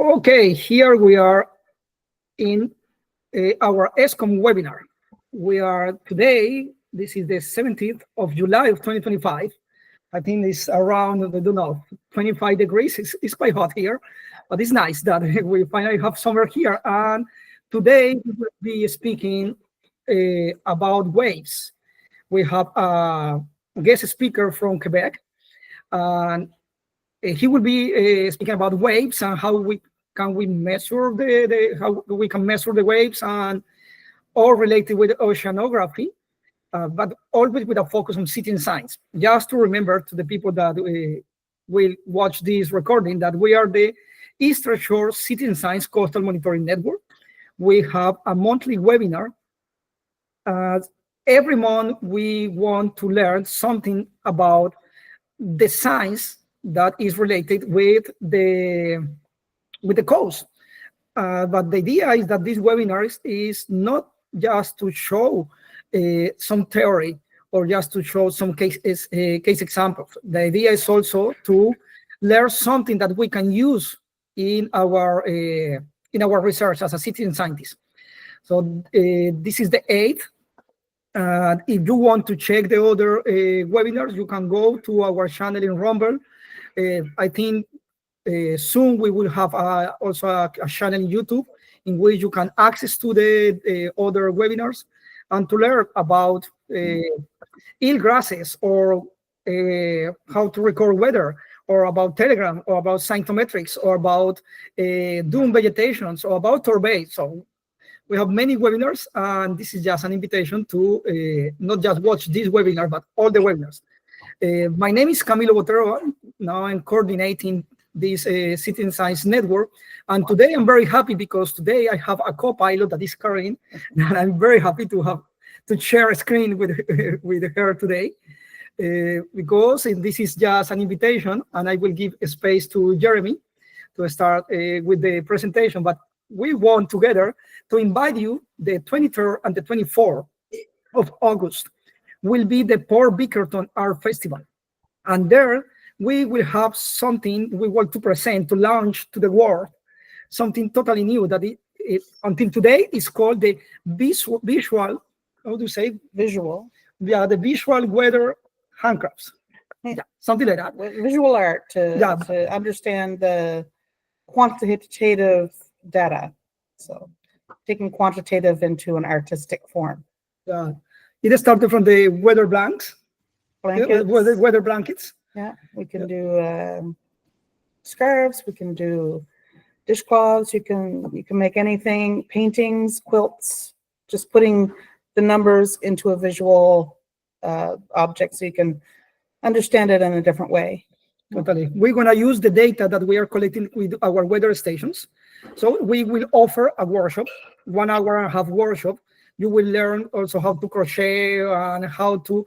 Okay, here we are in our ESCOM webinar. We are today, this is the 17th of July of 2025. I think it's around, I don't know, 25 degrees. It's quite hot here, but it's nice that we finally have summer here. And today we will be speaking about waves. We have a guest speaker from Quebec, and he will be speaking about waves and how we can measure how we can measure the waves, and all related with oceanography, but always with a focus on citizen science. Just to remember to the people that will watch this recording that we are the Eastern Shore Citizen Science Coastal Monitoring Network. We have a monthly webinar. Every month we want to learn something about the science that is related with the coast. But the idea is that this webinar is not just to show some theory or just to show some case examples. The idea is also to learn something that we can use in our research as a citizen scientist. So this is the 8th. If you want to check the other webinars, you can go to our channel in Rumble. I think soon we will have also a channel in YouTube in which you can access to the other webinars and to learn about eelgrasses, or how to record weather, or about Telegram, or about cytometrics, or about dune vegetations, or about turbate. So we have many webinars, and this is just an invitation to not just watch this webinar, but all the webinars. My name is Camilo Botero. Now I'm coordinating this Citizen Science Network. And today I'm very happy because today I have a co-pilot that is Karin, and I'm very happy to share a screen with her today, because this is just an invitation, and I will give a space to Jeremy to start with the presentation. But we want together to invite you. The 23rd and the 24th of August will be the Port Bickerton Art Festival. And there we will have something we want to present, to launch to the world, something totally new that until today is called the visual, how do you say? Visual. Yeah, the visual weather handcrafts. Yeah, something like that. Visual art to understand the quantitative data. So taking quantitative into an artistic form. It started from the weather blankets. Weather blankets. Yeah, we can do scarves. We can do dishcloths. You can make anything, paintings, quilts. Just putting the numbers into a visual object so you can understand it in a different way. Totally. We're going to use the data that we are collecting with our weather stations. So we will offer a workshop, 1 hour and a half workshop. You will learn also how to crochet and how to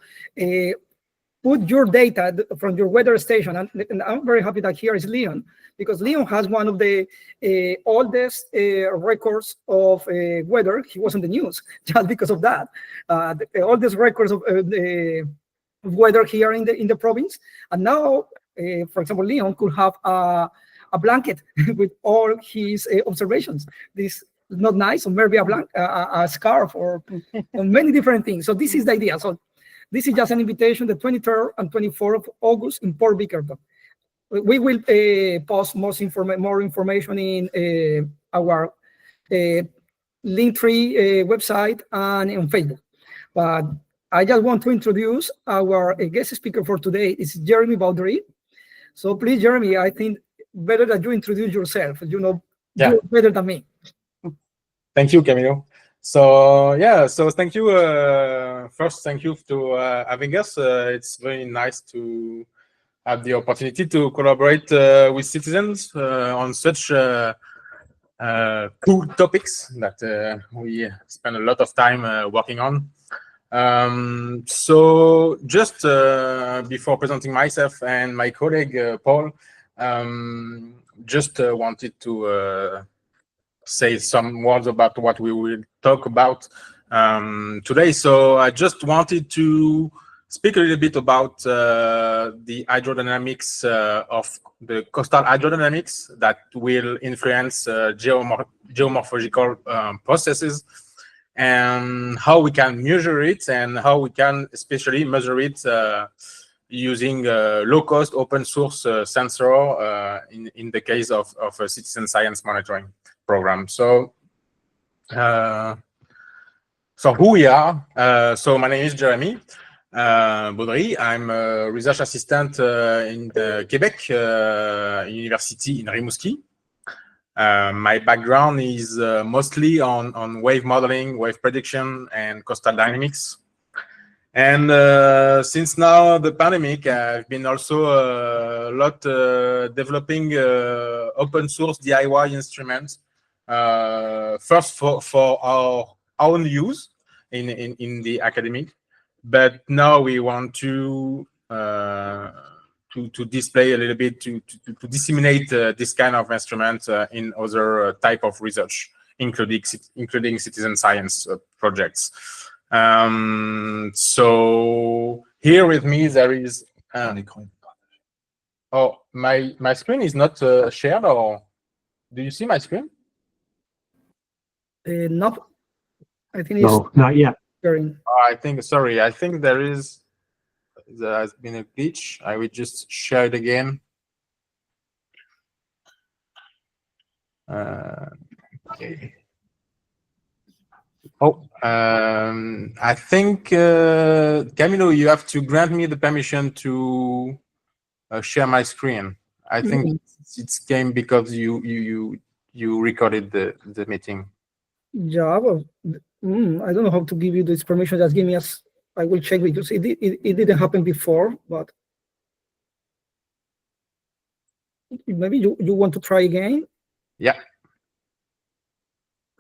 put your data from your weather station. And I'm very happy that here is Leon, because Leon has one of the oldest records of weather. He was on the news just because of that. The oldest records of weather here in the province. And now, for example, Leon could have a blanket with all his observations. This is not nice, or maybe a scarf, or many different things. So this is the idea. So this is just an invitation, the 23rd and 24th of August in Port Bickerton. We will post more information in our Linktree website and on Facebook. But I just want to introduce our guest speaker for today. Is Jeremy Baudry. So please, Jeremy, I think better that you introduce yourself. You better than me. Thank you, Camilo. So thank you. First, thank you to having us. It's very nice to have the opportunity to collaborate with citizens on such cool topics that we spend a lot of time working on. So just before presenting myself and my colleague Paul, just wanted to say some words about what we will talk about today. So I just wanted to speak a little bit about the hydrodynamics of the coastal hydrodynamics that will influence geomorphological processes, and how we can measure it, and how we can especially measure it using low-cost open-source sensor in the case of a citizen science monitoring program. So who we are. So my name is Jeremy Baudry. I'm a research assistant in the Quebec University in Rimouski. My background is mostly on wave modeling, wave prediction, and coastal dynamics. And since now the pandemic, I've been also a lot developing open source DIY instruments, first for our own use in the academic, but now we want to display a little bit, to disseminate this kind of instruments in other type of research, including citizen science projects. So here with me there is oh, my screen is not shared, or do you see my screen? No, I think No, not yet. sharing. I think there has been a glitch. I will just share it again. Okay. Oh, I think Camilo, you have to grant me the permission to share my screen. I think it came because you recorded the meeting. Yeah, well, I don't know how to give you this permission. Just give me us. I will check, because it didn't happen before, but maybe you want to try again. Yeah.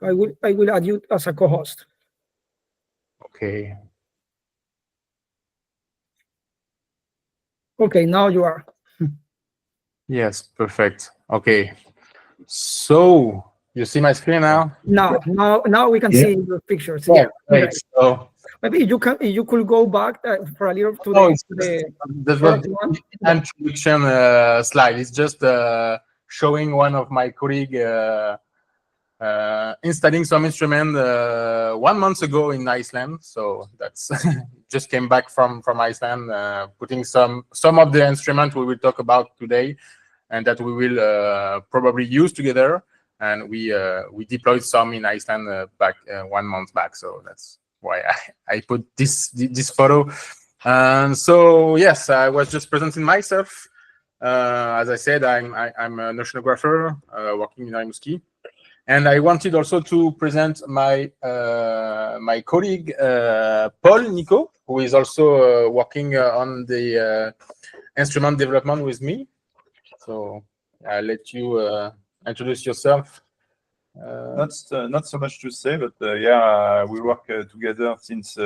I will add you as a co-host. Okay. Okay, now you are. Yes, perfect. Okay. So you see my screen now? Now we can Yeah. see your pictures. Yeah, Yeah. great. Okay. So Maybe you could go back for a little to no, the that was the introduction slide. It's just showing one of my colleagues installing some instrument 1 month ago in Iceland. So that's just came back from Iceland, putting some of the instruments we will talk about today, and that we will probably use together. And we deployed some in Iceland back 1 month back. So that's why I put this photo. And so yes, I was just presenting myself. As I said, I'm an oceanographer working in Rimouski. And I wanted also to present my my colleague Paul Nico, who is also working on the instrument development with me. So I'll let you introduce yourself. Not so much to say, but yeah, we work together since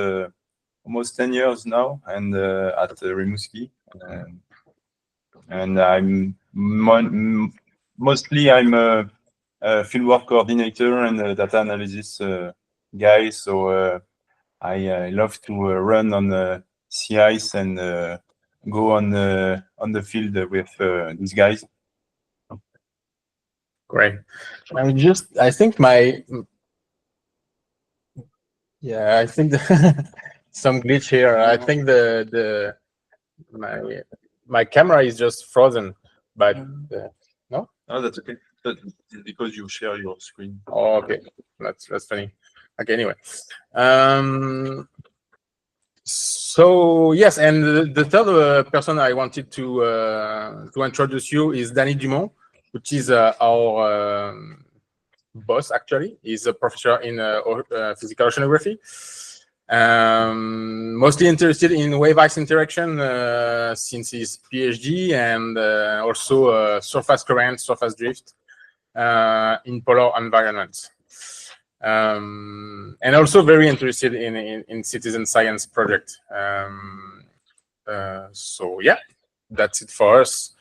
almost 10 years now, and at Rimouski, and I'm mostly I'm a fieldwork coordinator and a data analysis guy. So I love to run on sea ice and go on the field with these guys. Great. I think some glitch here. I think my camera is just frozen, but no. Oh, that's okay. But because you share your screen. Oh, okay, that's funny. Okay, anyway, so yes, and the third person I wanted to introduce you is Danny Dumont, which is our boss. Actually, he's a professor in physical oceanography. Mostly interested in wave-ice interaction since his PhD, and also surface current, surface drift in polar environments. And also very interested in citizen science project. So yeah, that's it for us.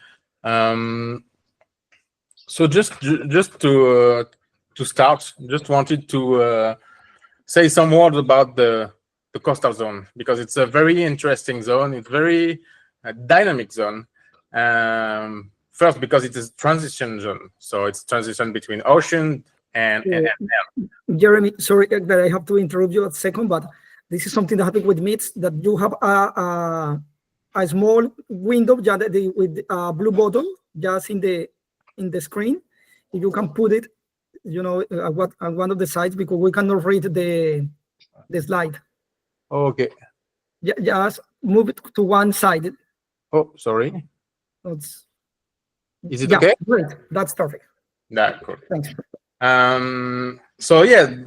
So just to start, just wanted to say some words about the the coastal zone, because it's a very interesting zone. It's very dynamic zone. First, because it is transition zone, so it's transition between ocean and Jeremy, sorry that I have to interrupt you a second, but this is something that happens with meats, that you have a small window with a blue button just in the screen. You can put it, at one of the sides, because we cannot read the slide. Okay. Just move it to one side. Oh, sorry. Is it Yeah, okay? great. That's perfect. Yeah, cool. Thanks. So yeah,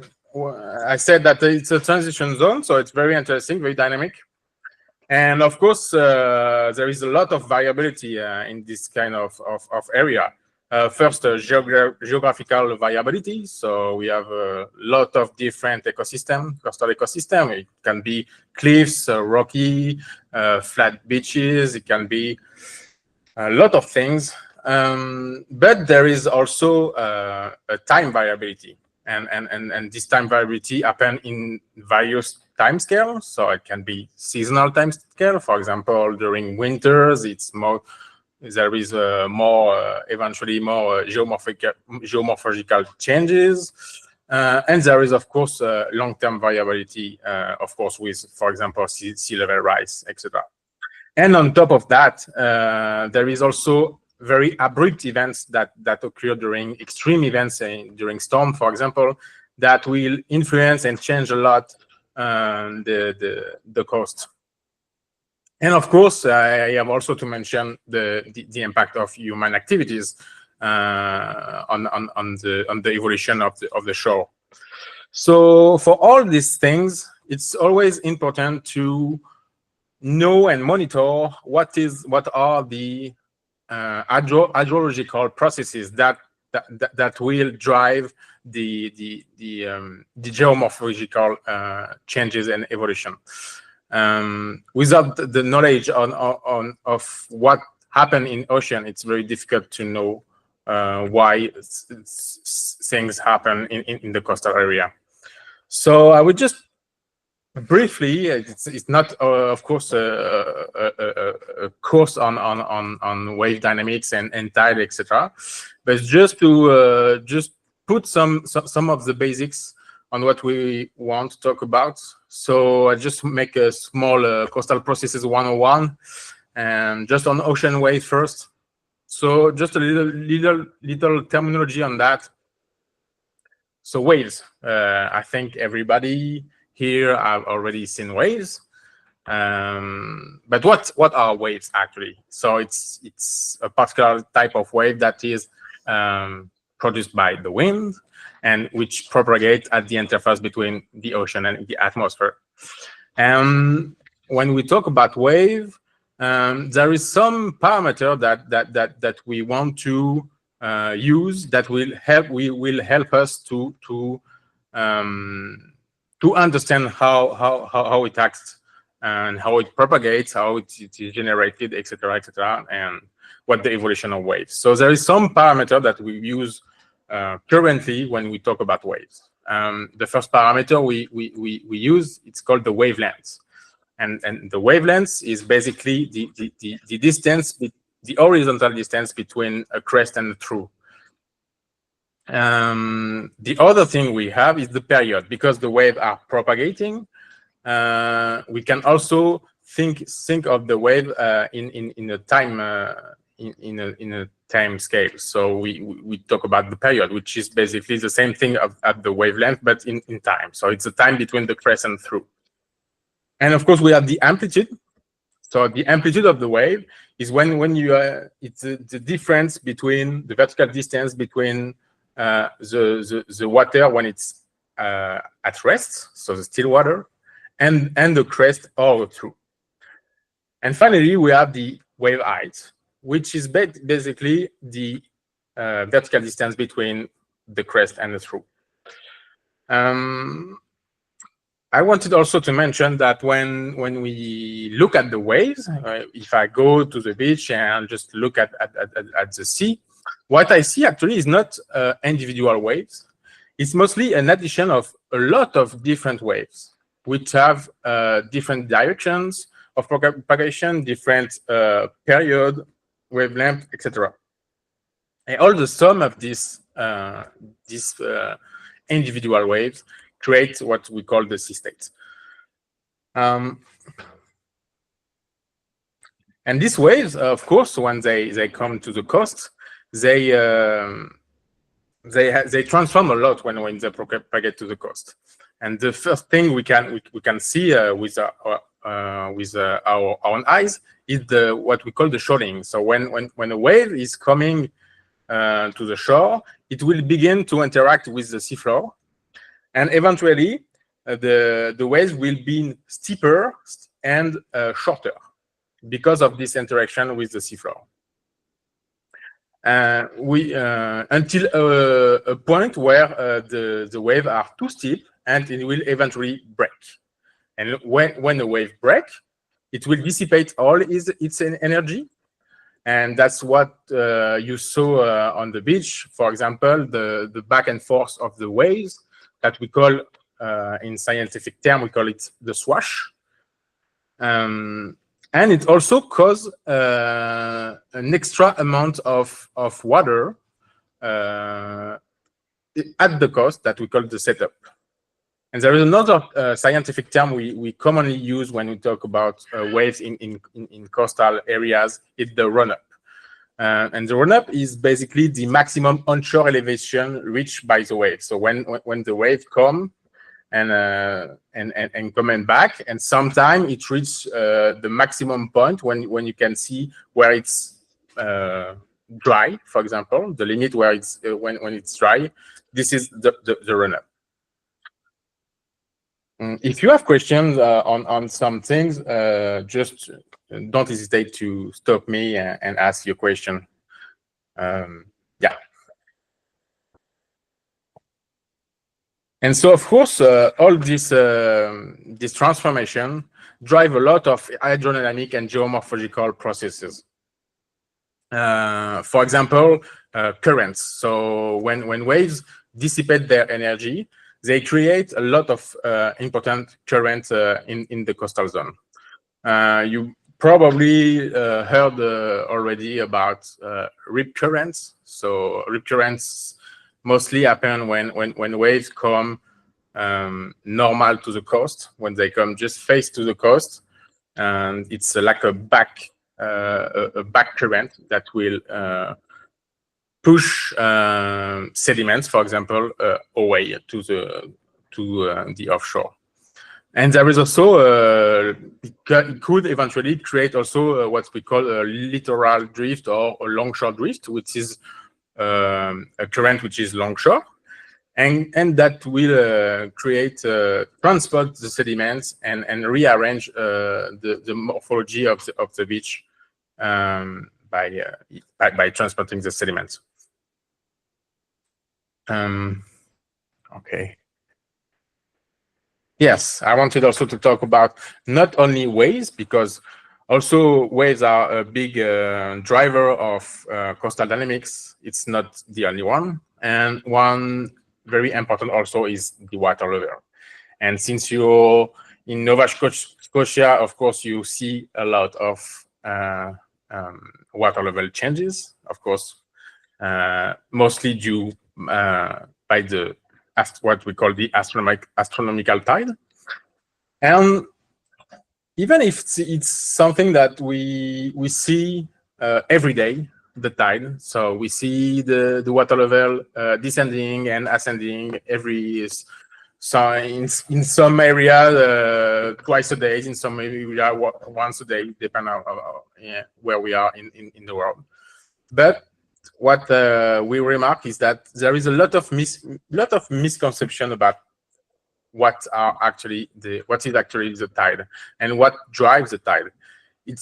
I said that it's a transition zone, so it's very interesting, very dynamic. And of course, there is a lot of variability in this kind of area. First, geographical variability. So we have a lot of different coastal ecosystem. It can be cliffs, rocky, flat beaches. It can be a lot of things. But there is also a time variability. And this time variability happen in various time scales. So it can be seasonal time scale. For example, during winters, it's more. There is eventually more geomorphological changes, and there is of course long-term variability, of course, with, for example, sea level rise, etc. And on top of that, there is also very abrupt events that occur during extreme events, during storm, for example, that will influence and change a lot the coast. And of course, I have also to mention the impact of human activities on the evolution of the shore. So for all these things, it's always important to know and monitor what are the hydrological processes that will drive the geomorphological changes and evolution. Without the knowledge of what happened in ocean, it's very difficult to know why things happen in the coastal area. So I would just briefly, it's not of course a course on wave dynamics and tide, etc., but just to just put some of the basics on what we want to talk about. So I just make a small coastal processes 101, and just on ocean wave first. So just a little terminology on that. So waves, I think everybody here have already seen waves. But what are waves actually? So it's a particular type of wave that is produced by the wind, and which propagate at the interface between the ocean and the atmosphere. When we talk about wave, there is some parameter that we want to use that will help us to understand how it acts and how it propagates, how it is generated, etc., and what the evolution of waves. So there is some parameter that we use currently when we talk about waves. The first parameter we use, it's called the wavelength, and the wavelength is basically the distance, the horizontal distance between a crest and a trough. The other thing we have is the period, because the waves are propagating. We can also think of the wave in a time in a time scale. So we talk about the period, which is basically the same thing at the wavelength, but in time. So it's the time between the crest and through. And of course, we have the amplitude. So the amplitude of the wave is when you it's the difference between the vertical distance between the water when it's at rest, so the still water, and the crest or through. And finally, we have the wave height, which is basically the vertical distance between the crest and the through. I wanted also to mention that when we look at the waves, if I go to the beach and just look at the sea, what I see actually is not individual waves. It's mostly an addition of a lot of different waves, which have different directions of propagation, different period, wavelength, etc. And all the sum of these individual waves create what we call the C-state. And these waves, of course, when they come to the coast, they transform a lot when they propagate to the coast. And the first thing we can see with our own eyes is what we call the shoaling. So when a wave is coming to the shore, it will begin to interact with the seafloor, and eventually the waves will be steeper and shorter because of this interaction with the seafloor. Until a point where the waves are too steep and it will eventually break. And when a wave breaks, it will dissipate all its energy. And that's what you saw on the beach, for example, the back and forth of the waves that we call, in scientific term, we call it the swash. And it also causes an extra amount of water at the coast that we call the setup. And there is another scientific term we commonly use when we talk about waves in coastal areas. It's the run-up. And the run-up is basically the maximum onshore elevation reached by the wave. So when the wave come and coming back, and sometimes it reaches the maximum point when you can see where it's dry, for example, the limit where it's when it's dry. This is the run-up. If you have questions on some things, just don't hesitate to stop me and ask your question. Yeah. And so, of course, all this transformation drive a lot of hydrodynamic and geomorphological processes. For example, currents. So when waves dissipate their energy, they create a lot of important currents in the coastal zone. You probably heard already about rip currents. So rip currents mostly happen when waves come normal to the coast, when they come just face to the coast, and it's like a back current that will push sediments, for example, away to the offshore. And there is also it could eventually create also what we call a littoral drift or a longshore drift, which is a current which is longshore, and that will transport the sediments and rearrange the morphology of the beach by transporting the sediments. Okay. Yes, I wanted also to talk about not only waves, because also waves are a big driver of coastal dynamics. It's not the only one. And one very important also is the water level. And since you're in Nova Scotia, of course, you see a lot of water level changes, of course, mostly due by what we call the astronomical tide. And even if it's something that we see every day, the tide, so we see the water level descending and ascending so in some area twice a day, in some area once a day, depending on where we are in the world. But what we remark is that there is a lot of misconception about what is actually the tide and what drives the tide. It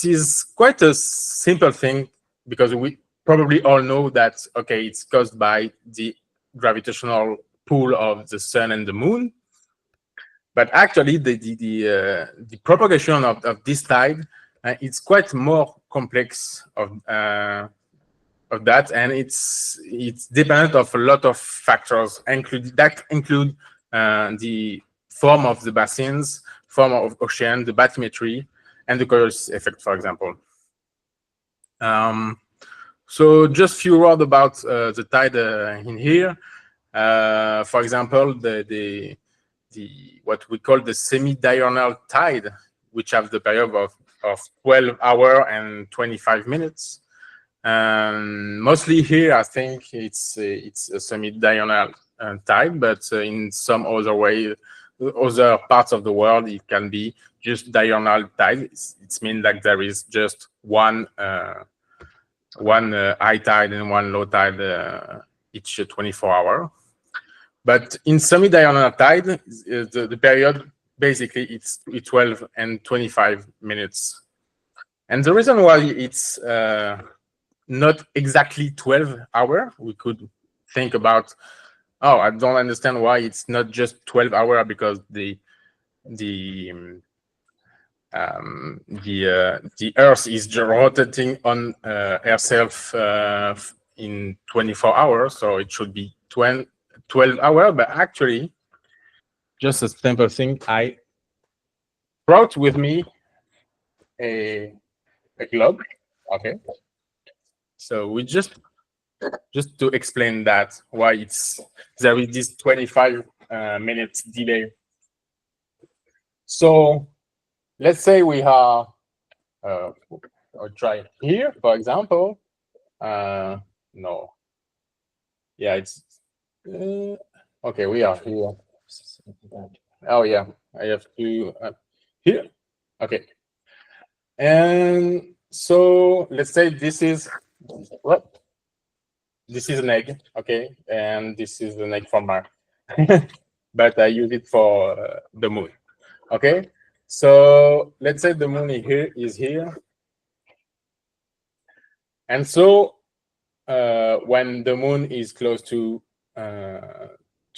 is quite a simple thing, because we probably all know that, okay, it's caused by the gravitational pull of the sun and the moon. But actually, the propagation of this tide, it's quite more complex of that, and it's dependent of a lot of factors, include the form of the basins, form of ocean, the bathymetry, and the Coriolis effect, for example. So just few words about the tide in here. For example, the what we call the semi-diurnal tide, which have the period of 12 hours and 25 minutes. Mostly here, I think it's a semi-diurnal tide, but in some other way, other parts of the world, it can be just diurnal tide. It means like there is just one high tide and one low tide each 24 hours. But in semi-diurnal tide, the period basically it's 12 and 25 minutes. And the reason why it's not exactly 12 hours, we could think about, oh, I don't understand why it's not just 12 hours, because the Earth is rotating on herself in 24 hours, so it should be 12 hours. But actually, just a simple thing, I brought with me a globe. Okay, so we just to explain that why there is this 25 minutes delay. So let's say we are I'll try here, for example. No, yeah, it's okay. We are here. Oh yeah, I have to here. Okay, and so let's say this is what? This is an egg, okay, and this is an egg from Mars, but I use it for the moon. Okay, so let's say the moon is here, and so when the moon is close to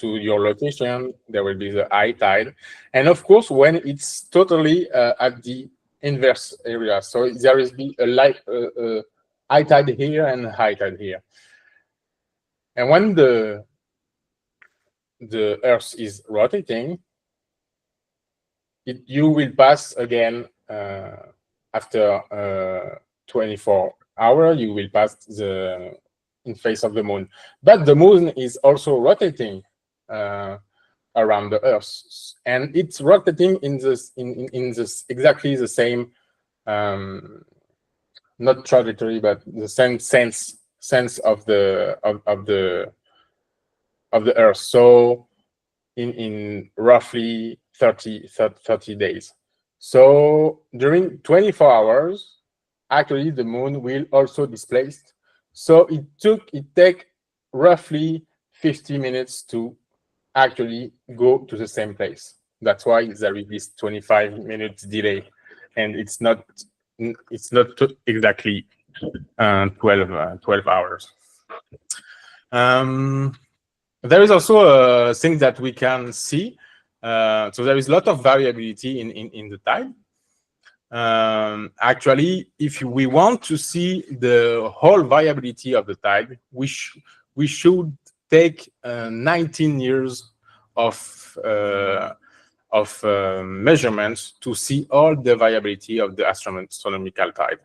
your location, there will be the high tide, and of course when it's totally at the inverse area, so there will be a high tide here and high tide here, and when the Earth is rotating, you will pass again after 24 hours. You will pass the in face of the moon, but the moon is also rotating around the Earth, and it's rotating in this exactly the same not trajectory, but the same sense of the Earth. So in roughly 30 days. So during 24 hours, actually the moon will also displace. So it take roughly 50 minutes to actually go to the same place. That's why there is this 25 minutes delay, and it's not exactly 12 hours. There is also a thing that we can see. So there is a lot of variability in the tide. Actually, if we want to see the whole variability of the tide, we should take 19 years of measurements to see all the variability of the astronomical tide.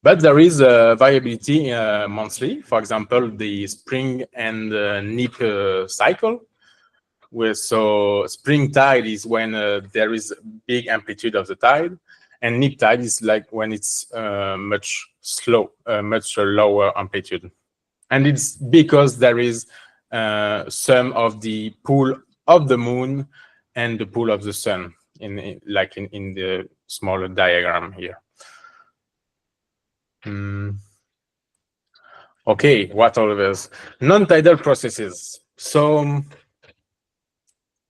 But there is a variability monthly. For example, the spring and neap cycle. So spring tide is when there is big amplitude of the tide, and neap tide is like when it's much lower amplitude. And it's because there is some of the pull of the moon and the pull of the sun in the smaller diagram here. Okay, what are those non-tidal processes? So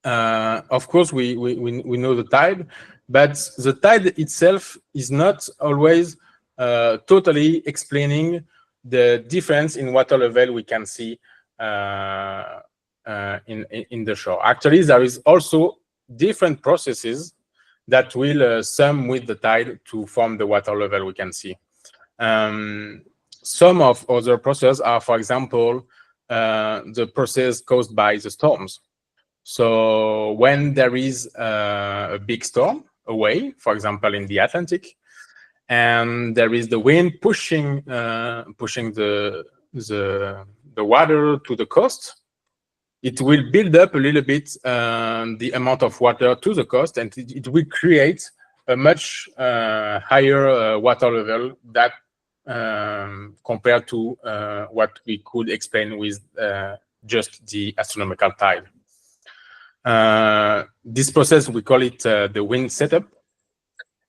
of course we know the tide, but the tide itself is not always totally explaining the difference in water level we can see in the shore. Actually, there is also different processes that will sum with the tide to form the water level we can see. Some of other processes are, for example, the process caused by the storms. So when there is a big storm away, for example, in the Atlantic, and there is the wind pushing the water to the coast, it will build up a little bit the amount of water to the coast, and it will create a much higher water level that compared to what we could explain with just the astronomical tide. This process, we call it the wind setup.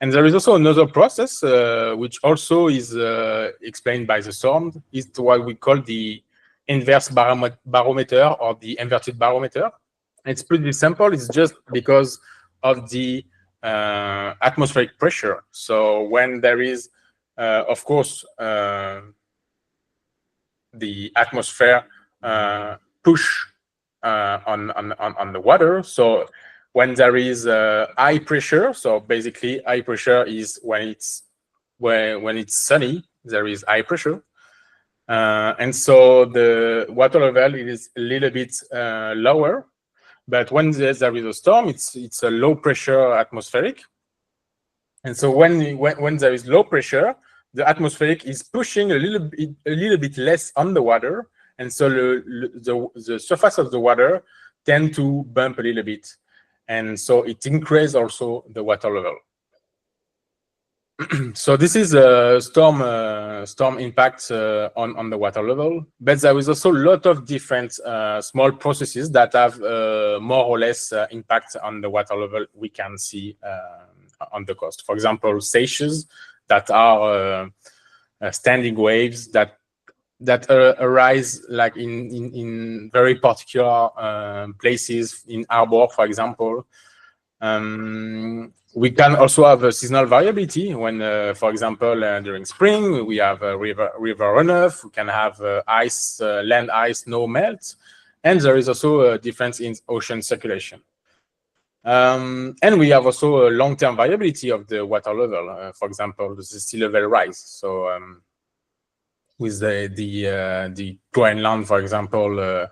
And there is also another process which also is explained by the storm. It's what we call the inverse barometer or the inverted barometer. It's pretty simple. It's just because of the atmospheric pressure. So when there is, of course, the atmosphere push on the water. So when there is high pressure, so basically high pressure is when it's sunny, there is high pressure. And so the water level is a little bit lower. But when there is a storm, it's a low pressure atmospheric. And so when there is low pressure, the atmospheric is pushing a little bit less on the water. And so the surface of the water tend to bump a little bit. And so it increases also the water level. So this is a storm impact on the water level, but there is also a lot of different small processes that have more or less impact on the water level we can see on the coast. For example, seiches that are standing waves that arise like in very particular places in harbor, for example. We can also have a seasonal variability when, for example, during spring, we have a river runoff, we can have ice, land ice, snow melt, and there is also a difference in ocean circulation. And we have also a long-term variability of the water level, for example, the sea level rise. So with the Groenland, for example,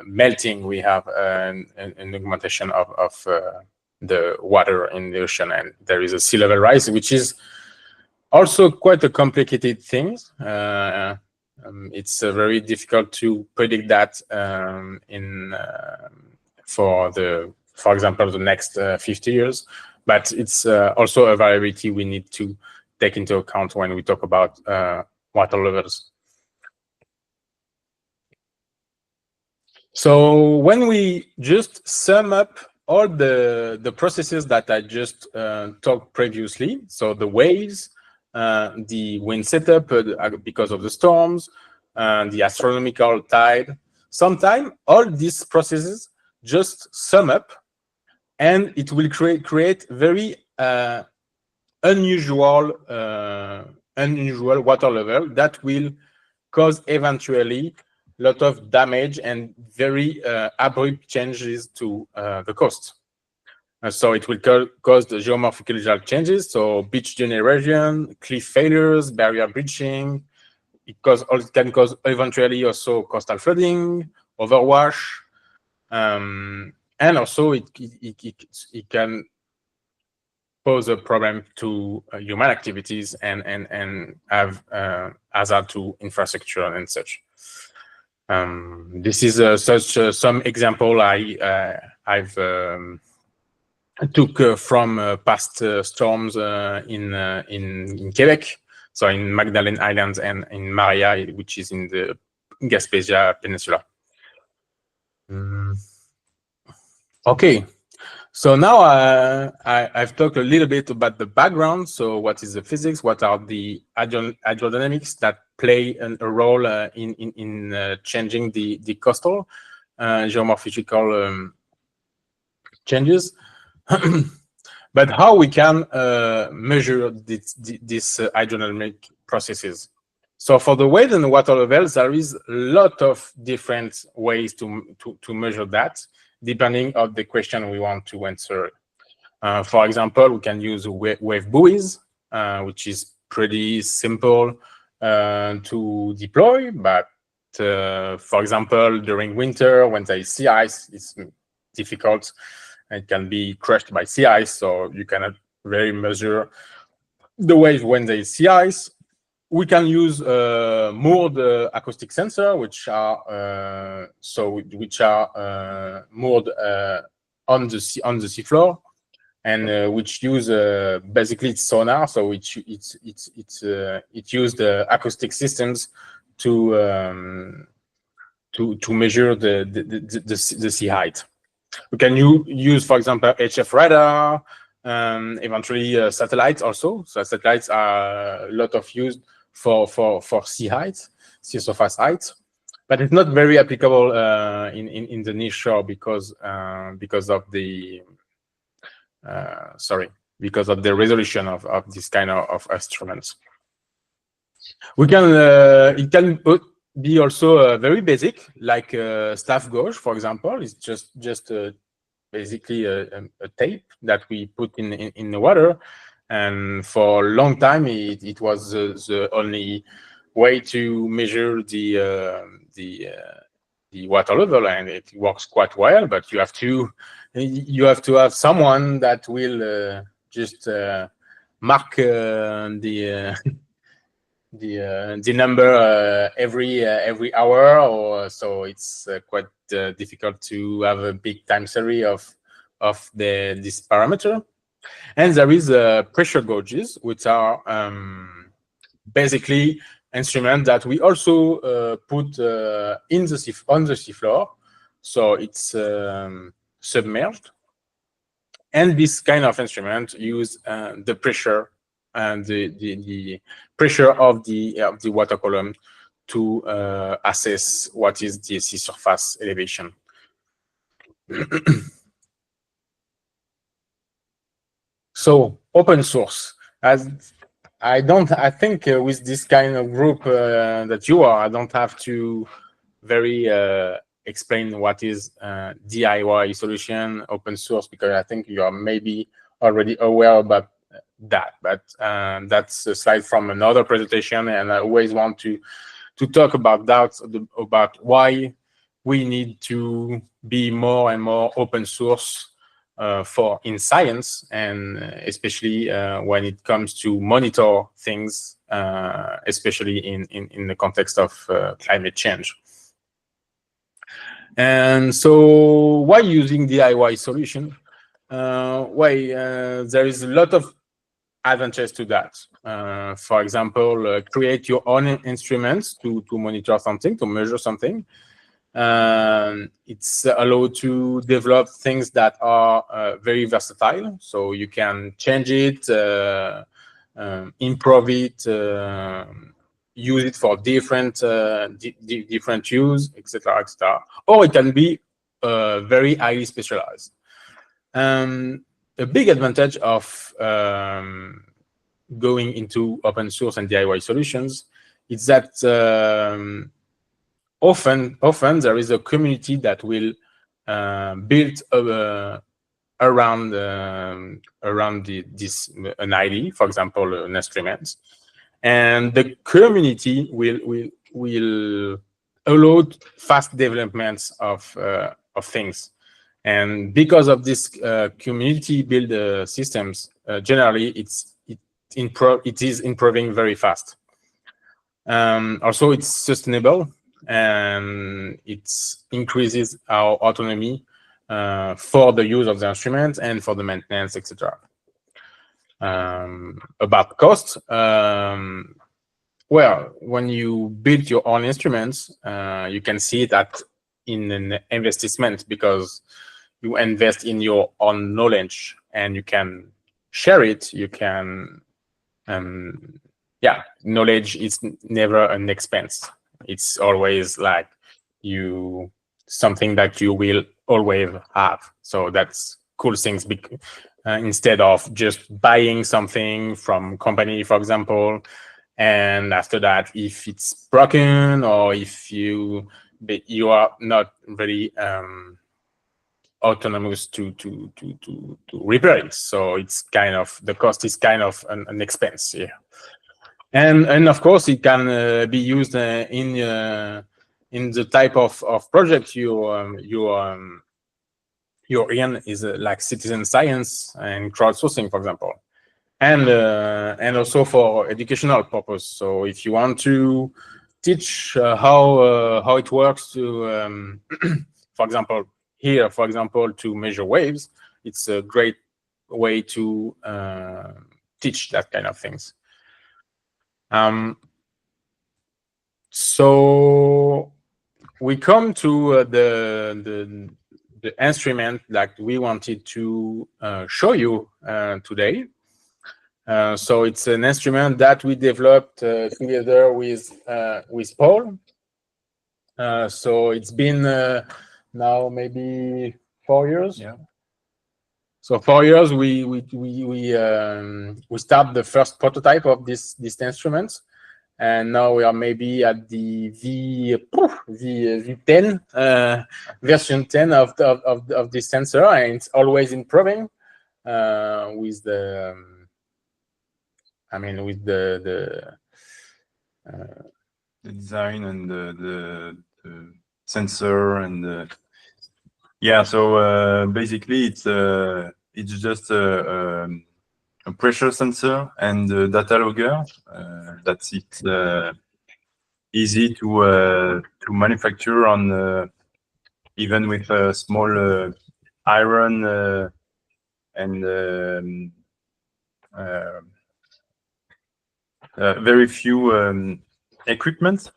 melting, we have an augmentation of the water in the ocean, and there is a sea level rise, which is also quite a complicated thing. It's very difficult to predict that for example, the next 50 years, but it's also a variability we need to take into account when we talk about water levels. So when we just sum up all the processes that I just talked previously, so the waves, the wind setup because of the storms, the astronomical tide, sometimes all these processes just sum up, and it will create very unusual water level that will cause eventually a lot of damage and very abrupt changes to the coast. So it will cause the geomorphological changes, so beach generation, cliff failures, barrier breaching. It can cause eventually also coastal flooding, overwash, and also it can pose a problem to human activities and have hazard to infrastructure and such. This is some example I've took from past storms in Quebec, so in Magdalene Islands and in Maria, which is in the Gaspesia Peninsula. Okay, so now I've talked a little bit about the background. So what is the physics? What are the hydrodynamics that play a role in changing the coastal geomorphological changes? But how we can measure these hydrodynamic processes? So for the wave and the water levels, there is a lot of different ways to measure that, depending on the question we want to answer. For example, we can use wave buoys, which is pretty simple to deploy, but for example, during winter, when there is sea ice, it's difficult. It can be crushed by sea ice, so you cannot really measure the wave when there is sea ice. We can use moored acoustic sensor, which are moored on the seafloor, and which use basically it's sonar. So it use the acoustic systems to measure the sea height. We can use, for example, HF radar, eventually satellites also. So satellites are a lot of used for sea height, sea surface height, but it's not very applicable in the near shore because of the resolution of this kind of instruments. We can it can be also very basic, like staff gauge, for example. It's just basically a tape that we put in the water, and for a long time it was the only way to measure the water level, and it works quite well. But you have to have someone that will just mark the number every hour, or so. It's quite difficult to have a big time series of this parameter. And there is pressure gauges, which are basically instruments that we also put on the seafloor, so it's submerged. And this kind of instrument use the pressure and the pressure of the water column to assess what is the sea surface elevation. So open source. As I think with this kind of group that you are, I don't have to very explain what is DIY solution, open source, because I think you are maybe already aware about that. But that's a slide from another presentation, and I always want to talk about that, about why we need to be more and more open source for in science, and especially when it comes to monitor things, especially in the context of climate change. And so why using DIY solution? There is a lot of advantages to that. For example, create your own instruments to monitor something, to measure something. It's allowed to develop things that are very versatile, so you can change it, improve it, use it for different use, etc., etc. Or it can be very highly specialized. A big advantage of going into open source and DIY solutions is that often there is a community that will build around this an ID, for example, an instrument, and the community will allow fast developments of things. And because of this community build systems, generally it is improving very fast. Also, it's sustainable, and it increases our autonomy for the use of the instruments and for the maintenance, etc. About cost, well, when you build your own instruments, you can see that in an investment, because you invest in your own knowledge and you can share it. You can, knowledge is never an expense. It's always like something that you will always have. So that's cool things. Instead of just buying something from company, for example, and after that, if it's broken or if you are not very autonomous to repair it, so it's kind of, the cost is kind of an expense here. And of course, it can be used in in the type of project you're in is like citizen science and crowdsourcing, for example, and also for educational purpose. So if you want to teach how it works to, for example, to measure waves, it's a great way to teach that kind of things. So we come to the instrument that we wanted to show you today. So it's an instrument that we developed together with Paul. So it's been now maybe 4 years. Yeah. So 4 years we start the first prototype of this instrument, and now we are maybe at the V10 version 10 of this sensor, and it's always improving with the the design and the sensor and yeah. So basically, it's just a pressure sensor and a data logger. That's it. Easy to manufacture on even with a small iron and very few equipment.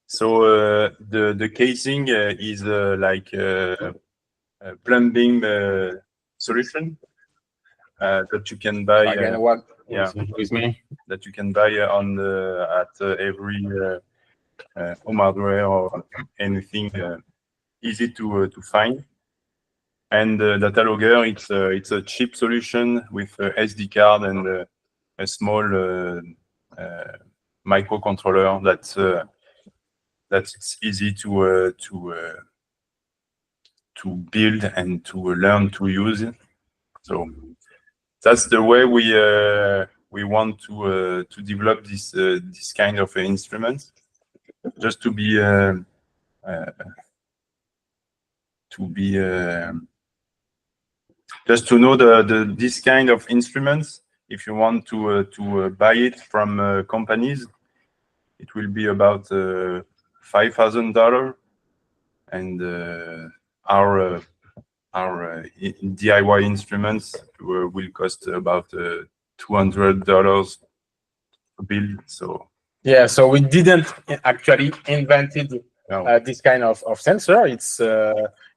So the casing is like a plumbing solution that you can buy. again, what yeah, with me? that you can buy on at every home hardware or anything easy to find. And data logger, it's a cheap solution with a SD card and a small microcontroller that's easy to build and to learn to use it. So that's the way we want to develop this kind of instruments, just to be just to know this kind of instruments. If you want to buy it from companies, it will be about $5,000, and our DIY instruments will cost about $200 to build. So yeah, so we didn't actually invented no. this kind of sensor. It's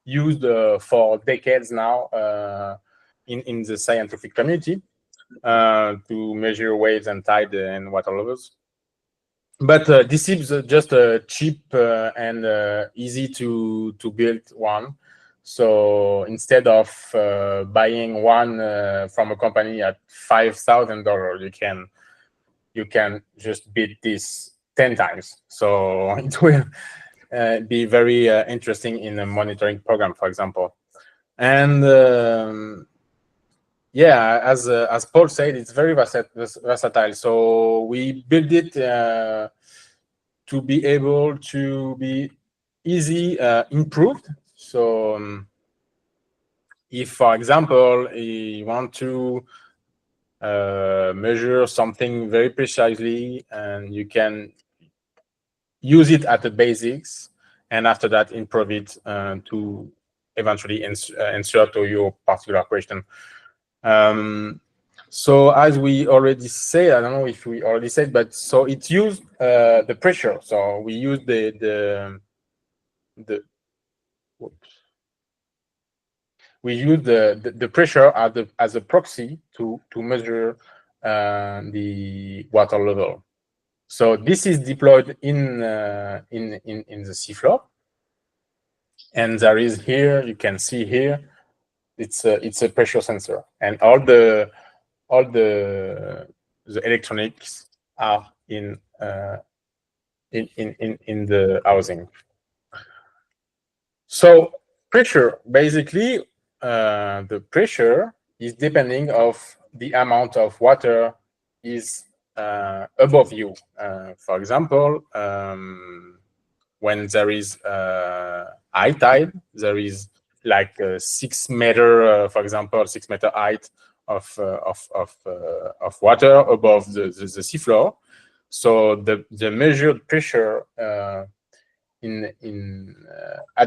used for decades now in the scientific community to measure waves and tide and water levels. But this is just a cheap and easy to build one. So instead of buying one from a company at $5,000, you can just build this 10 times. So it will be very interesting in a monitoring program, for example. And yeah, as Paul said, it's very versatile. So we build it to be able to be easy improved. So if, for example, you want to measure something very precisely, and you can use it at the basics, and after that improve it to eventually answer to your particular question. So as we already said, I don't know if we already said, but so it used the pressure. So we use we use the pressure as a proxy to measure the water level. So this is deployed in the seafloor, and there is here, you can see here, it's a pressure sensor, and all the electronics are in the housing. So pressure, basically, the pressure is depending of the amount of water is above you. For example, when there is high tide, there is like 6 meter, for example, 6 meter height of water above the seafloor. So the measured pressure at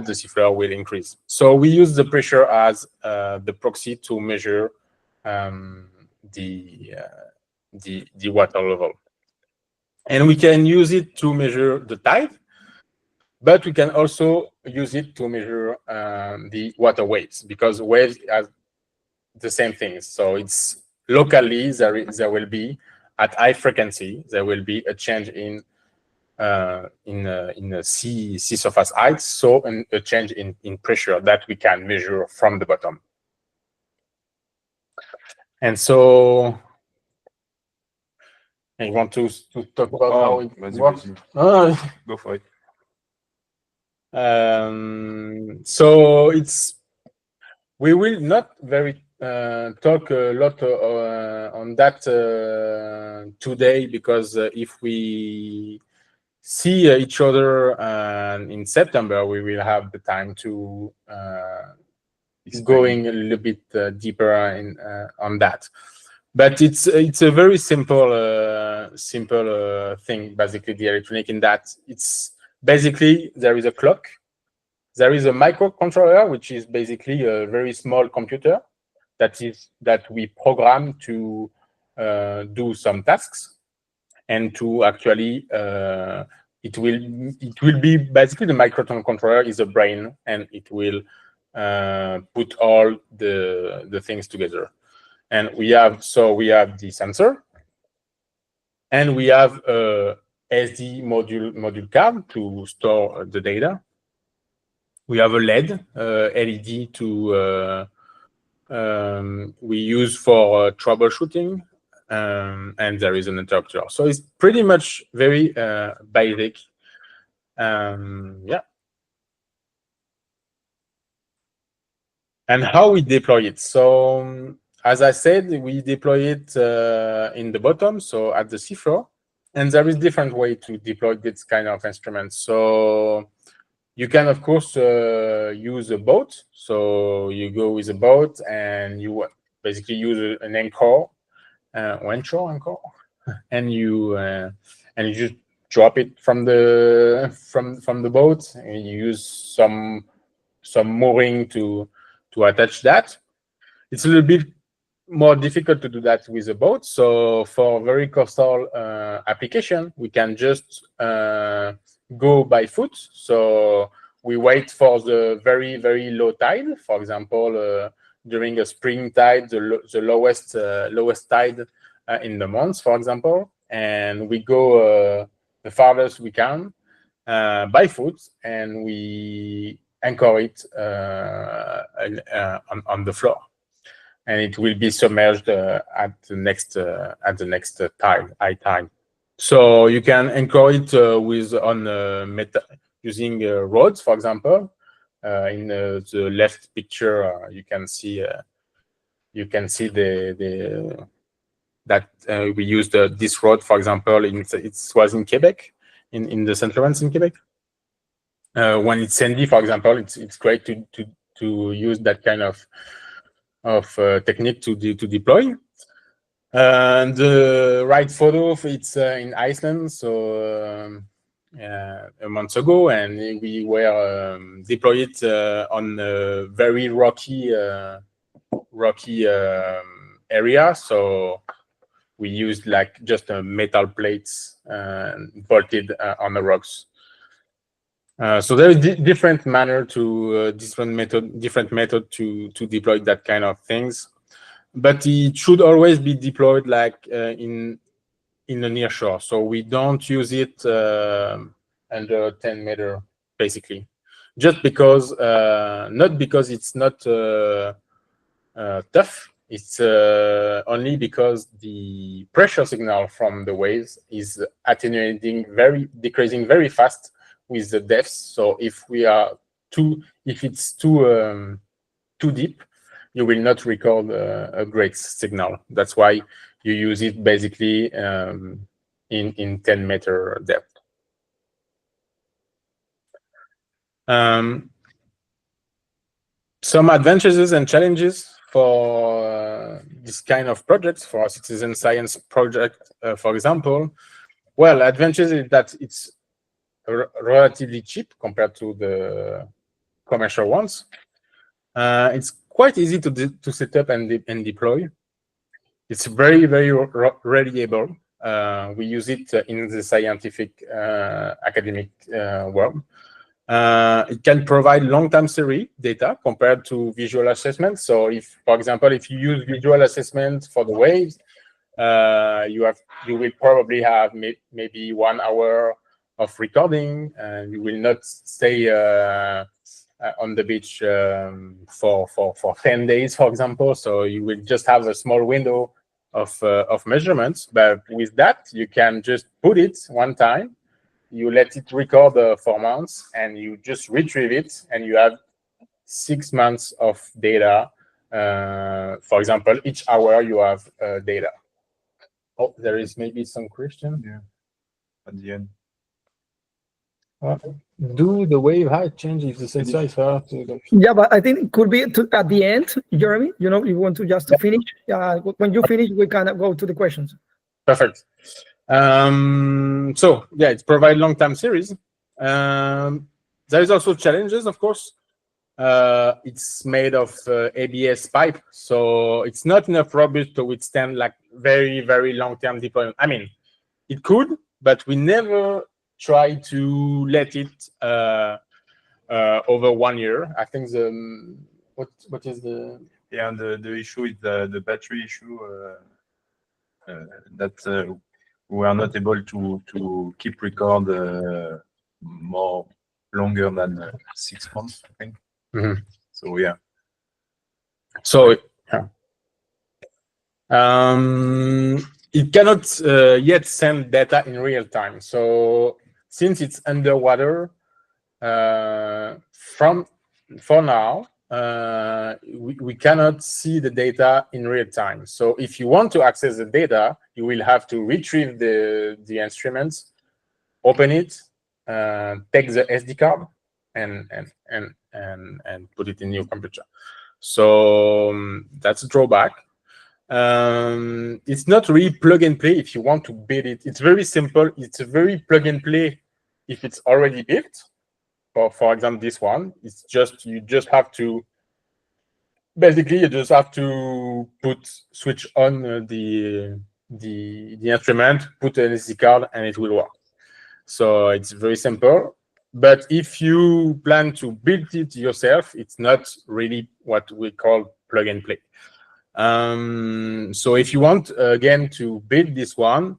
the seafloor will increase. So we use the pressure as the proxy to measure the water level, and we can use it to measure the tide, but we can also use it to measure the water waves, because waves are the same things. So it's locally there will be at high frequency there will be a change in the sea surface height, so a change in pressure that we can measure from the bottom. And so I want to talk about how it works. Go for it. So we will not talk a lot on that today, because if we see each other in September, we will have the time to going a little bit deeper on that. But it's a very simple thing, basically, the electronic, in that it's basically there is a clock, there is a microcontroller, which is basically a very small computer that we program to do some tasks, and to actually it will be basically the microcontroller is a brain, and it will put all the things together. And we have the sensor, and we have a SD module card to store the data. We have a LED to we use for troubleshooting, and there is an interrupter. So it's pretty much very basic. Yeah. And how we deploy it. So as I said, we deploy it in the bottom, so at the seafloor. And there is different way to deploy this kind of instrument. So you can, of course, use a boat. So you go with a boat, and you basically use an anchor, anchor, and you just drop it from the boat, and you use some mooring to attach that. It's a little bit more difficult to do that with a boat. So for very coastal application, we can just go by foot. So we wait for the very, very low tide. For example, during a spring tide, the lowest tide in the month, for example, and we go the farthest we can by foot, and we anchor it on the floor, and it will be submerged at the next high tide. So you can anchor it using rods, for example. In the left picture, you can see that we used this rod, for example. It was in Quebec, in the St. Lawrence in Quebec. When it's sandy, for example, it's great to use that kind of technique to deploy. And the right photo, it's in Iceland, so a month ago, and we were deployed on a very rocky area. So we used like just metal plates bolted on the rocks. So there is different method to deploy that kind of things, but it should always be deployed like in the near shore. So we don't use it under 10 meter, basically, just because not because it's not tough. It's only because the pressure signal from the waves is decreasing very fast with the depths. So if it's too deep, you will not record a great signal. That's why you use it basically in 10 meter depth. Some advantages and challenges for this kind of projects, for a citizen science project, for example. Well, advantages is that it's relatively cheap compared to the commercial ones. It's quite easy to set up and deploy. It's very, very reliable. We use it in the scientific academic world. It can provide long-term series data compared to visual assessment. So if, for example, if you use visual assessment for the waves, you will probably have maybe 1 hour of recording, and you will not stay on the beach for 10 days, for example. So you will just have a small window of measurements. But with that, you can just put it one time, you let it record 4 months, and you just retrieve it, and you have 6 months of data. For example, each hour you have data. Oh, there is maybe some question. Yeah, at the end. Do the wave height change if the sensor is far to the... Yeah, but I think it could be at the end, Jeremy. You know, you want to just to finish. When you finish, we can go to the questions. Perfect. So yeah, it provides long-term series. There is also challenges, of course. It's made of ABS pipe, so it's not enough robust to withstand like very, very long-term deployment. I mean, it could, but we never try to let it over 1 year. I think the what is the the issue is the battery issue that we are not able to keep record more longer than 6 months, I think. Mm-hmm. So yeah. So it cannot yet send data in real time. So since it's underwater, for now, we cannot see the data in real time. So if you want to access the data, you will have to retrieve the instruments, open it, take the SD card, and put it in your computer. So that's a drawback. It's not really plug and play if you want to build it. It's very simple. It's a very plug and play if it's already built. For example, this one, it's just you just have to switch on the instrument, put an SD card, and it will work. So it's very simple. But if you plan to build it yourself, it's not really what we call plug and play. So if you want, again, to build this one,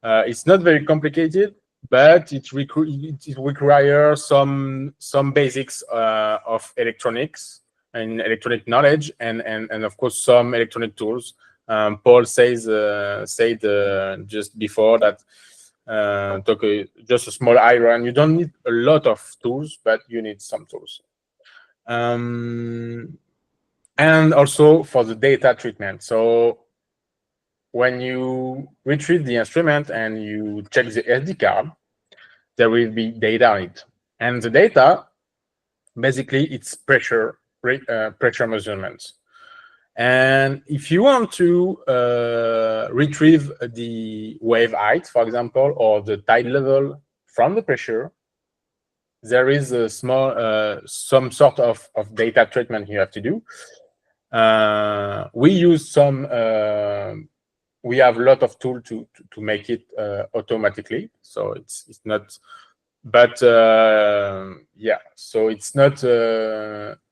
it's not very complicated, but it requires some basics of electronics and electronic knowledge, and of course some electronic tools. Paul said just before that just a small iron. You don't need a lot of tools, but you need some tools. And also for the data treatment. So when you retrieve the instrument and you check the SD card, there will be data on it. And the data, basically, it's pressure measurements. And if you want to retrieve the wave height, for example, or the tide level from the pressure, there is a small, some sort of data treatment you have to do. We use some, we have a lot of tools to make it automatically. So it's not, but yeah, so it's not,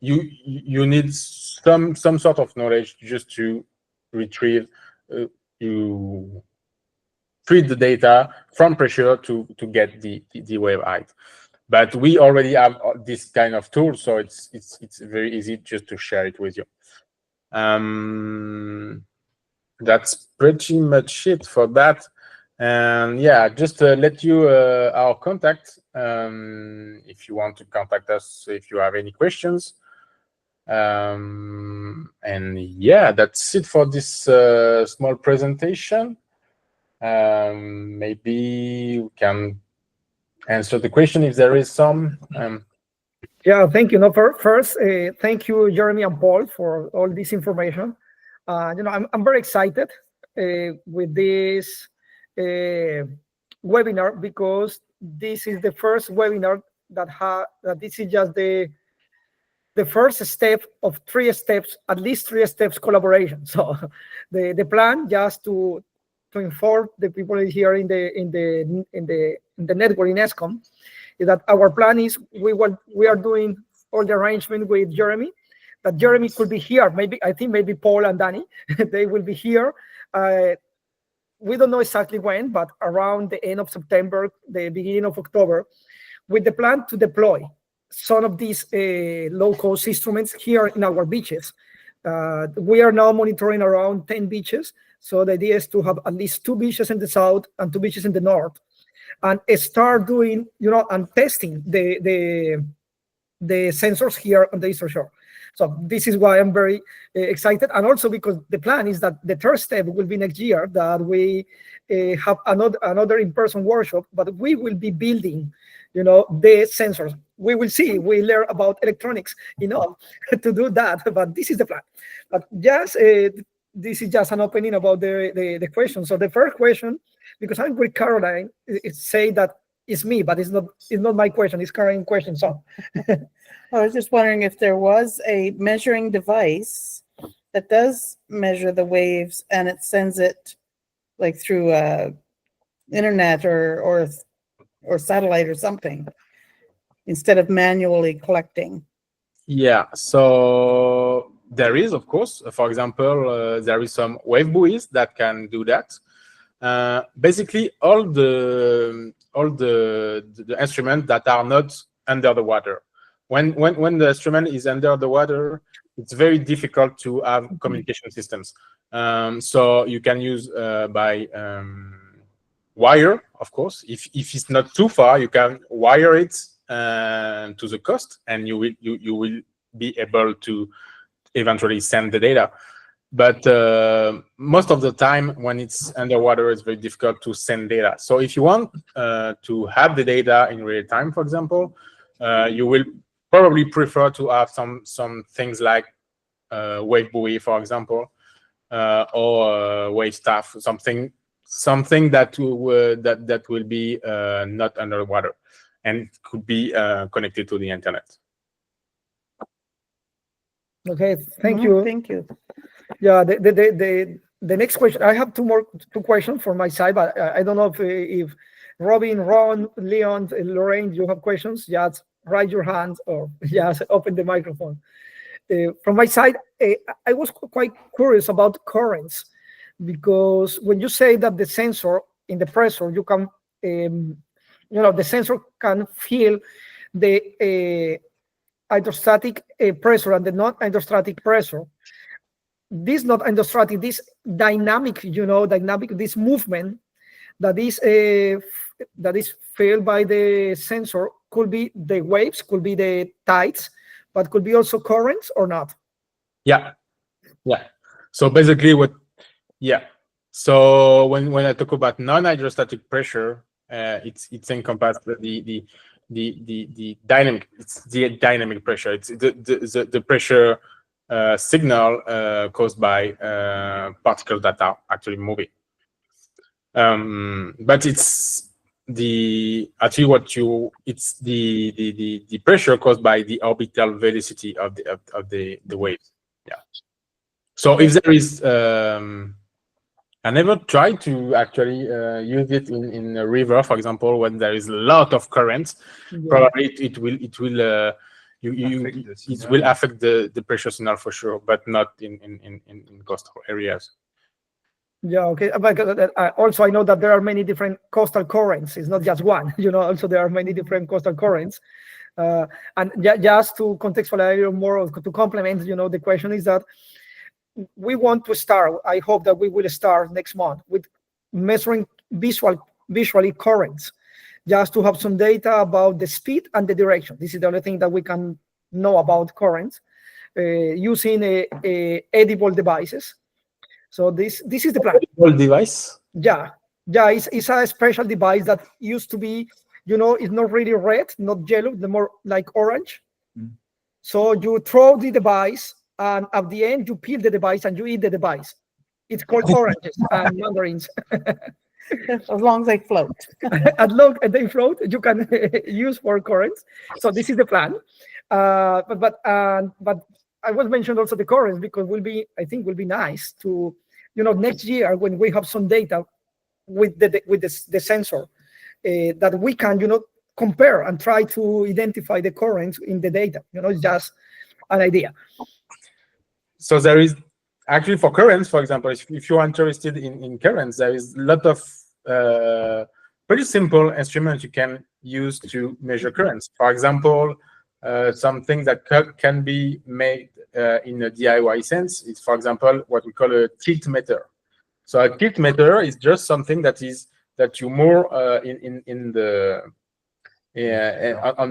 you need some sort of knowledge just to retrieve, you treat the data from pressure to get the wave height. But we already have this kind of tool, so it's very easy just to share it with you. That's pretty much it for that. And yeah, just let you our contact if you want to contact us, if you have any questions. And yeah, that's it for this small presentation. Maybe we can answer the question if there is some. Yeah, thank you. No, first, thank you, Jeremy and Paul, for all this information. I'm very excited with this webinar because this is the first webinar that this is just the first step of 3 steps, at least 3 steps collaboration. So the plan, just to inform the people here in the network in ESCOM, is that our plan is we are doing all the arrangement with Jeremy, that Jeremy could be here. Maybe Paul and Danny, they will be here. We don't know exactly when, but around the end of September, the beginning of October, with the plan to deploy some of these low-cost instruments here in our beaches. We are now monitoring around 10 beaches. So the idea is to have at least 2 beaches in the south and 2 beaches in the north, and start doing, and testing the sensors here on the eastern shore. So this is why I'm very excited, and also because the plan is that the third step will be next year, that we have another in-person workshop, but we will be building, the sensors. We will see. We learn about electronics, to do that. But this is the plan. But just this is just an opening about the question. So the first question, because I'm with Caroline, it say that it's me, but it's not my question. It's Caroline's question. So I was just wondering if there was a measuring device that does measure the waves and it sends it like through internet or satellite or something, instead of manually collecting. Yeah, so there is, of course, for example, there is some wave buoys that can do that. Basically, all the instruments that are not under the water. When the instrument is under the water, it's very difficult to have communication systems. So you can use by wire, of course. If it's not too far, you can wire it to the coast, and you will be able to eventually send the data. But most of the time, when it's underwater, it's very difficult to send data. So if you want to have the data in real time, for example, you will probably prefer to have some things like wave buoy, for example, or wave staff, something that will be not underwater and could be connected to the internet. Okay, thank you. Thank you. Yeah, the next question. I have two questions from my side, but I don't know if Robin, Ron, Leon, Lorraine, you have questions. Just raise your hand or just open the microphone. From my side, I was quite curious about currents, because when you say that the sensor in the pressure, you can, the sensor can feel the hydrostatic pressure and the non-hydrostatic pressure. This not hydrostatic, this dynamic, this movement that is felt by the sensor could be the waves, could be the tides, but could be also currents or not. Yeah. So basically, So when I talk about non-hydrostatic pressure, it's encompassed the dynamic. It's the dynamic pressure. It's the pressure signal caused by particles that are actually moving. But it's the pressure caused by the orbital velocity of the waves. Yeah. So if there is, I never tried to actually use it in a river, for example, when there is a lot of currents. Yeah. Probably it will affect the pressure signal for sure, but not in coastal areas. Yeah, okay. But also, I know that there are many different coastal currents. It's not just one. Also there are many different coastal currents. And just to contextualize a little more, or to complement, the question is that we want to start. I hope that we will start next month with measuring visually currents, just to have some data about the speed and the direction. This is the only thing that we can know about currents using edible devices. So this is the plan. Edible device? Yeah. It's a special device that used to be, it's not really red, not yellow, the more like orange. So you throw the device, and at the end you peel the device and you eat the device. It's called oranges and mandarins. As long as they float. As long as they float, you can use for currents. So this is the plan. But I was mentioned also the currents because I think will be nice to, next year when we have some data with the sensor that we can, compare and try to identify the currents in the data. It's just an idea. So there is actually for currents, for example, if you are interested in currents, there is a lot of pretty simple instruments you can use to measure currents. For example, something that can be made in a DIY sense is, for example, what we call a tilt meter. So a tilt meter is just something that you moor on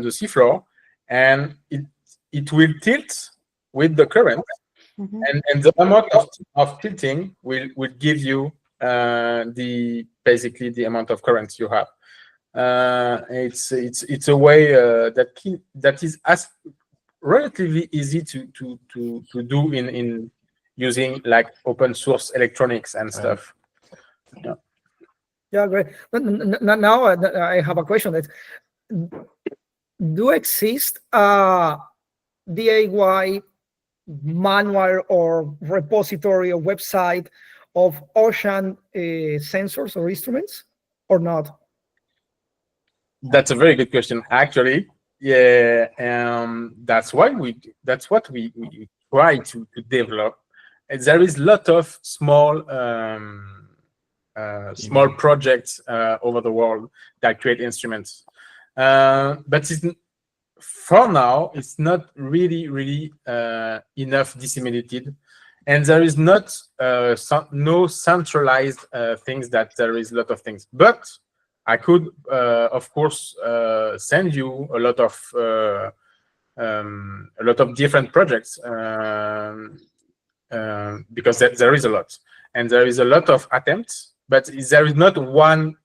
the seafloor, and it will tilt with the current. Mhm. And the amount of tilting will give you basically the amount of current you have. It's a way that is as relatively easy to do in using like open source electronics and stuff. Yeah, great. Now I have a question. That do exist DIY manual or repository or website of ocean sensors or instruments, or not? That's a very good question, actually. Yeah, that's what we try to develop. And there is a lot of small projects over the world that create instruments, but for now it's not really enough disseminated, and there is not no centralized things that there is a lot of things. But I could of course send you a lot of different projects, because there is a lot, and there is a lot of attempts, but there is not one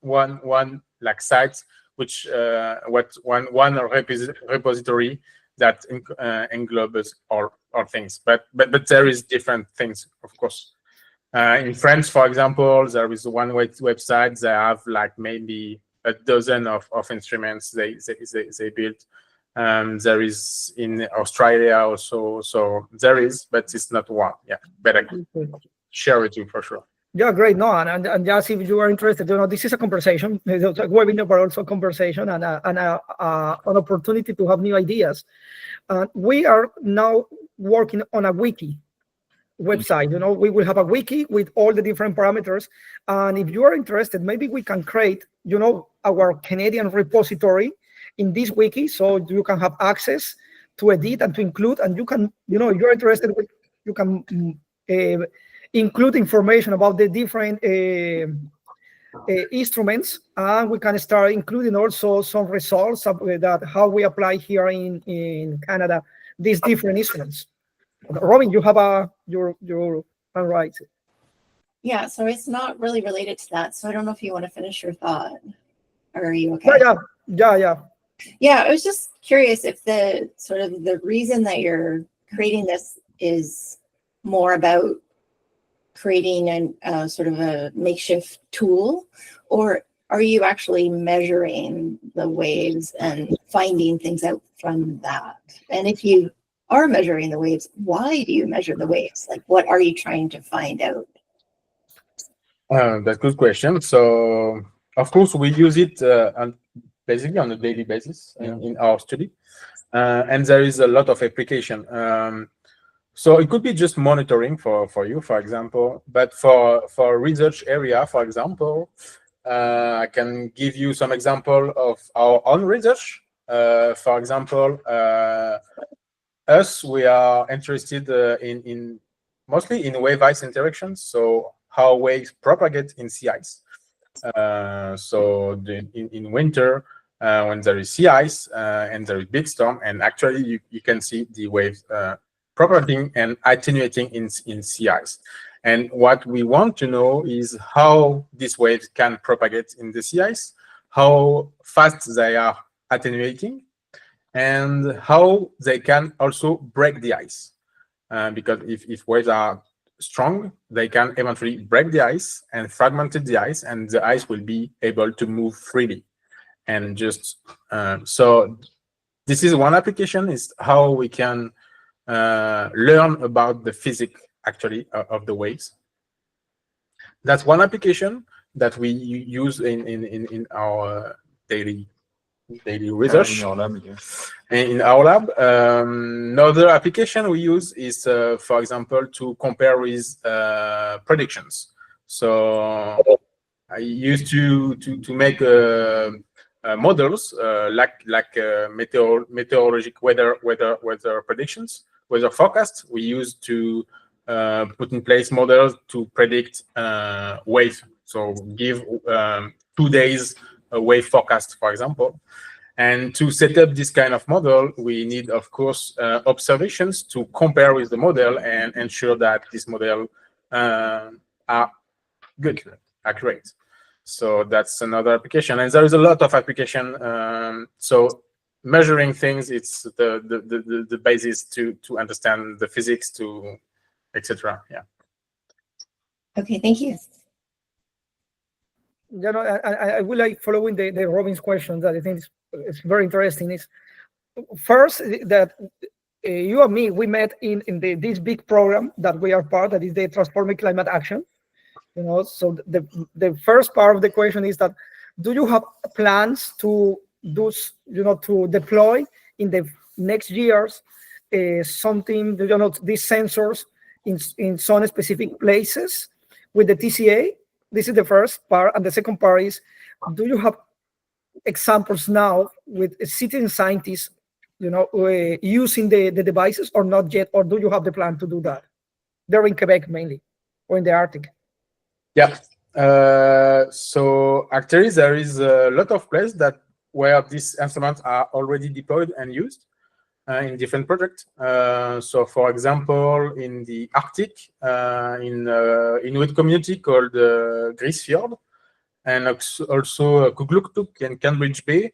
like site which one repository that englobes all things. But there is different things, of course. In France, for example, there is one website. They have like maybe a dozen of instruments they built. There is in Australia also. So there is, but it's not one. Yeah, but I could share with you for sure. Yeah, great. No, and just if you are interested, this is a conversation, it's a webinar, but also a conversation and an opportunity to have new ideas. We are now working on a wiki website. We will have a wiki with all the different parameters. And if you are interested, maybe we can create, our Canadian repository in this wiki, so you can have access to edit and to include. And you can, if you're interested, you can include information about the different instruments, and we can start including also some results of that how we apply here in Canada these different instruments. Robin, you have your hand right. Yeah, so it's not really related to that. So I don't know if you want to finish your thought, or are you okay? Yeah. Yeah, I was just curious if the sort of the reason that you're creating this is more about creating a sort of a makeshift tool, or are you actually measuring the waves and finding things out from that? And if you are measuring the waves, why do you measure the waves? Like, what are you trying to find out? That's a good question. So, of course, we use it basically on a daily basis in our study, and there is a lot of application. So it could be just monitoring for you, for example, but for research area, for example, I can give you some example of our own research. For example, we are interested in mostly in wave-ice interactions, so how waves propagate in sea ice. So in winter, when there is sea ice and there is big storm, and actually you can see the waves propagating and attenuating in sea ice. And what we want to know is how these waves can propagate in the sea ice, how fast they are attenuating, and how they can also break the ice. Because if waves are strong, they can eventually break the ice and fragment the ice, and the ice will be able to move freely. And just so this is one application, is how we can learn about the physics actually of the waves. That's one application that we use in our daily research. In our lab, yeah. In our lab, another application we use is, for example, to compare with predictions. So I used to make models like meteorologic weather predictions, weather forecasts. We used to put in place models to predict wave. So give 2 days a wave forecast, for example. And to set up this kind of model, we need, of course, observations to compare with the model and ensure that this model are good, accurate. So that's another application, and there is a lot of application. So measuring things, it's the basis to understand the physics, to etc. Yeah. Okay, thank you. You know, I will like following the Robin's question that I think it's very interesting. Is first that you and me, we met in this big program that we are part, that is the Transforming Climate Action. You know, so the first part of the question is that, do you have plans to do, you know, to deploy in the next years something, you know, these sensors in some specific places with the TCA? This is the first part, and the second part is, do you have examples now with citizen scientists, you know, using the devices, or not yet, or do you have the plan to do that? They're in Quebec mainly, or in the Arctic. Yeah. So actually, there is a lot of places where these instruments are already deployed and used in different projects. So, for example, in the Arctic, in Inuit community called Grisfjord, and also Kugluktuk and Cambridge Bay.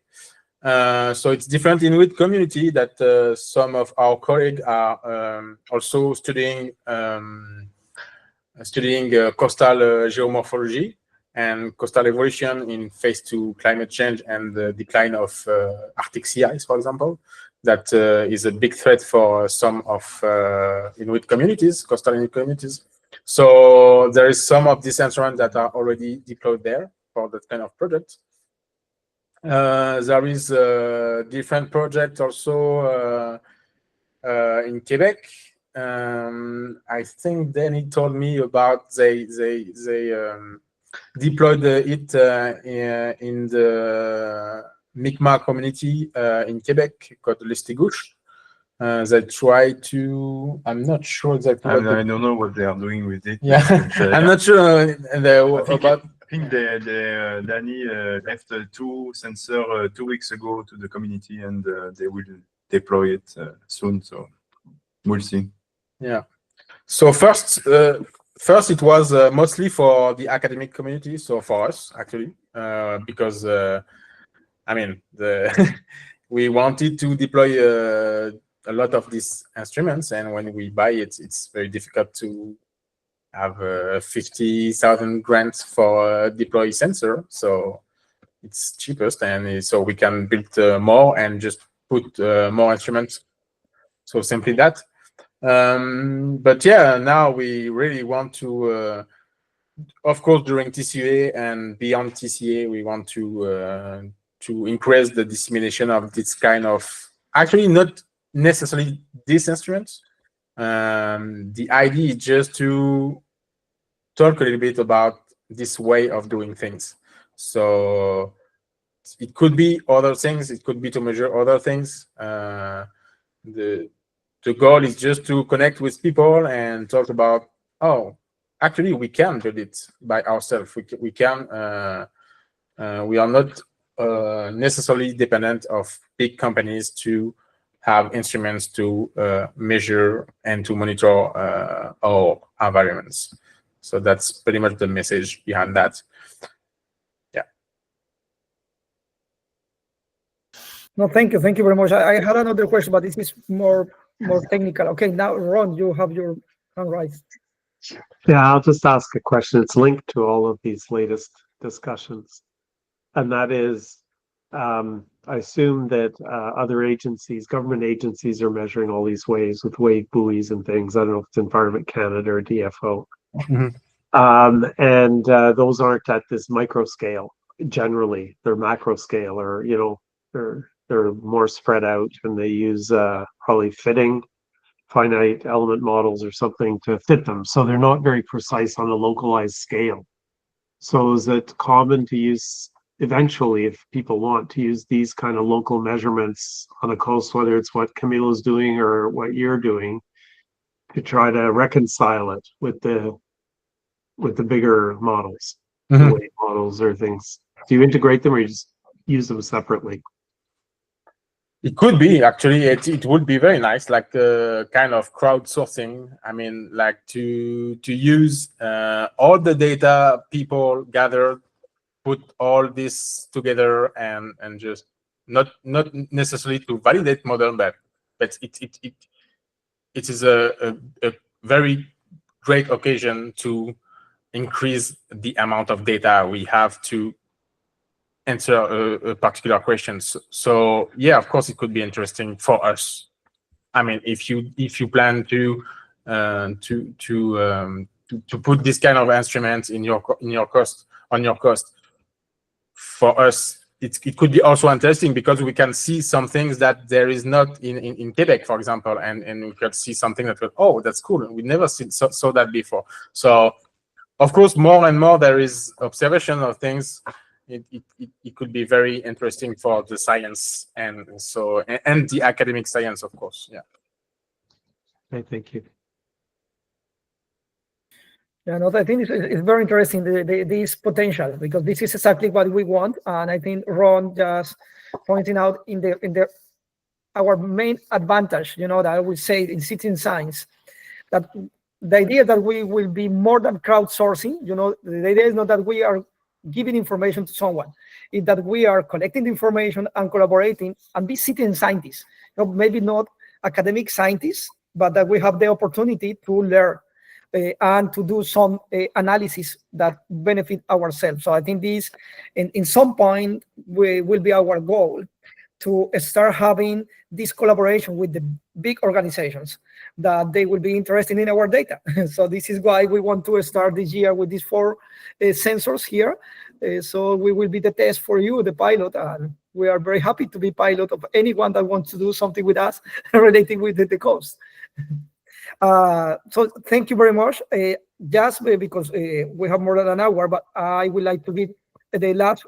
So it's different Inuit community that some of our colleagues are also studying coastal geomorphology and coastal evolution in phase 2 climate change and the decline of Arctic sea ice, for example. That is a big threat for some of Inuit communities, coastal Inuit communities. So there is some of these instruments that are already deployed there for that kind of project. There is a different project also in Quebec. I think Danny told me about they deployed it in the Mi'kmaq community in Quebec called Lestigouche. They try to, I'm not sure exactly. I don't know what they are doing with it. Yeah, I'm not sure about. I think Danny left 2 sensors 2 weeks ago to the community, and they will deploy it soon. So we'll see. Yeah. So first it was mostly for the academic community. So for us, actually, because I mean, we wanted to deploy a lot of these instruments, and when we buy it, it's very difficult to have 50,000 grants for a deploy sensor. So it's cheapest, and so we can build more and just put more instruments. So simply that. But yeah, now we really want to, of course, during TCA and beyond TCA, we want to increase the dissemination of this kind of, actually not necessarily these instruments. The idea is just to talk a little bit about this way of doing things. So it could be other things, it could be to measure other things. The goal is just to connect with people and talk about, oh, actually we can build it by ourselves. We can. We are not necessarily dependent of big companies to have instruments to measure and to monitor our environments. So that's pretty much the message behind that. Yeah. No, thank you very much. I had another question, but this is more technical. Okay, now Ron, you have your hand raised. Yeah, I'll just ask a question. It's linked to all of these latest discussions. And that is, I assume that other agencies, government agencies, are measuring all these waves with wave buoys and things. I don't know if it's Environment Canada or DFO. Mhm. And those aren't at this micro scale. Generally, they're macro scale, or they're more spread out, and they use probably fitting finite element models or something to fit them. So they're not very precise on a localized scale. So is it common to use eventually, if people want to use these kind of local measurements on a coast, whether it's what Camilo's doing or what you're doing, to try to reconcile it with the bigger models, the Mhm. wave models or things? Do you integrate them or you just use them separately? It could be actually. It would be very nice, like kind of crowdsourcing. I mean, like to use all the data people gathered, put all this together, and just not necessarily to validate model, but it is a very great occasion to increase the amount of data we have to answer a particular question. So yeah, of course, it could be interesting for us. I mean, if you plan to put this kind of instruments in your cost, for us, it could be also interesting because we can see some things that there is not in Quebec, for example, and we could see something that oh, that's cool, we never saw that before. So of course, more and more there is observation of things. It could be very interesting for the science and the academic science, of course. Yeah. Okay, thank you. Yeah, no, I think it's very interesting, this potential, because this is exactly what we want. And I think Ron just pointing out in our main advantage, that I would say in citizen science, that the idea that we will be more than crowdsourcing, the idea is not that we are giving information to someone, it's that we are collecting the information and collaborating and be citizen scientists. Maybe not academic scientists, but that we have the opportunity to learn and to do some analysis that benefit ourselves. So I think this, in some point, will be our goal, to start having this collaboration with the big organizations, that they will be interested in our data. So this is why we want to start this year with these 4 sensors here. So we will be the test for you, the pilot, and we are very happy to be pilot of anyone that wants to do something with us related with the cost. So thank you very much. Just because we have more than an hour, but I would like to give the last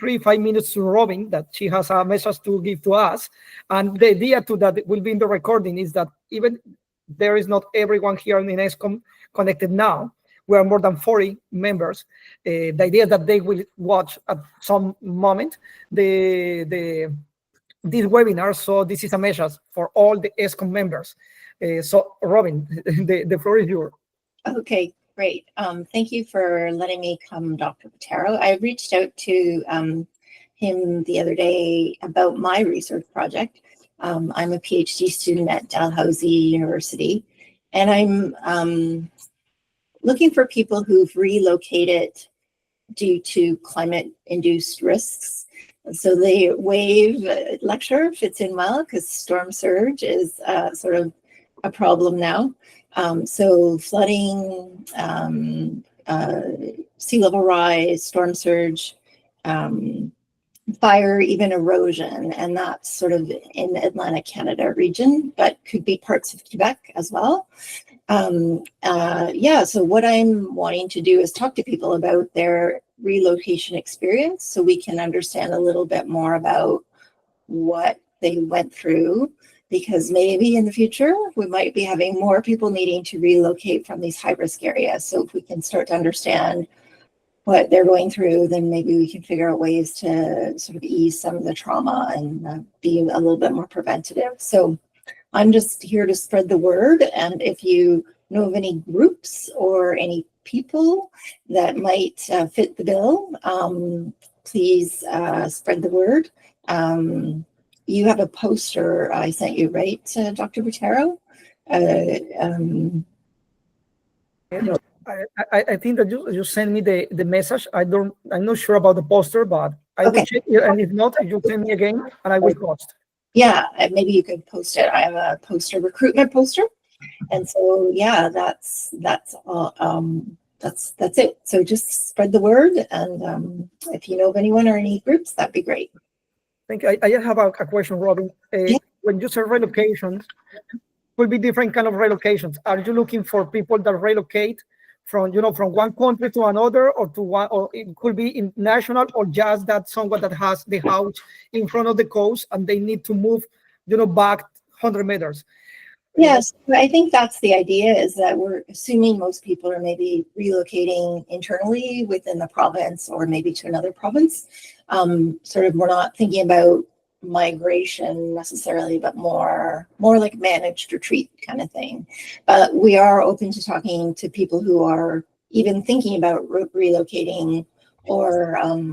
3-5 minutes to Robin, that she has a message to give to us. And the idea to that will be in the recording is that even there is not everyone here in ESCOM connected now, we are more than 40 members. The idea that they will watch at some moment this webinar. So this is a message for all the ESCOM members. So Robin, the floor is yours. Okay, great. Thank you for letting me come, Dr. Patero. I reached out to him the other day about my research project. I'm a PhD student at Dalhousie University, and I'm looking for people who've relocated due to climate-induced risks. So the wave lecture fits in well because storm surge is sort of a problem now. So flooding, sea level rise, storm surge, fire, even erosion, and that's sort of in the Atlantic Canada region, but could be parts of Quebec as well. So what I'm wanting to do is talk to people about their relocation experience so we can understand a little bit more about what they went through, because maybe in the future we might be having more people needing to relocate from these high-risk areas. So if we can start to understand what they're going through, then maybe we can figure out ways to sort of ease some of the trauma and be a little bit more preventative. So I'm just here to spread the word. And if you know of any groups or any people that might fit the bill, please spread the word. you have a poster I sent you, right, Dr. Botero? I think that you send me the message. I'm not sure about the poster, but I will Okay. check it, and if not, you send me again, and I will post. Yeah, maybe you could post it. I have a poster, recruitment poster, and so yeah, that's it. So just spread the word, and if you know of anyone or any groups, that'd be great. I have a question, Robin. Yeah. When you say relocations, will be different kind of relocations. Are you looking for people that relocate from one country to another, or to one, or it could be international, or just that someone that has the house in front of the coast and they need to move, back 100 meters? Yes, I think that's the idea, is that we're assuming most people are maybe relocating internally within the province or maybe to another province. Sort of, we're not thinking about migration necessarily, but more like managed retreat kind of thing. But we are open to talking to people who are even thinking about relocating, or are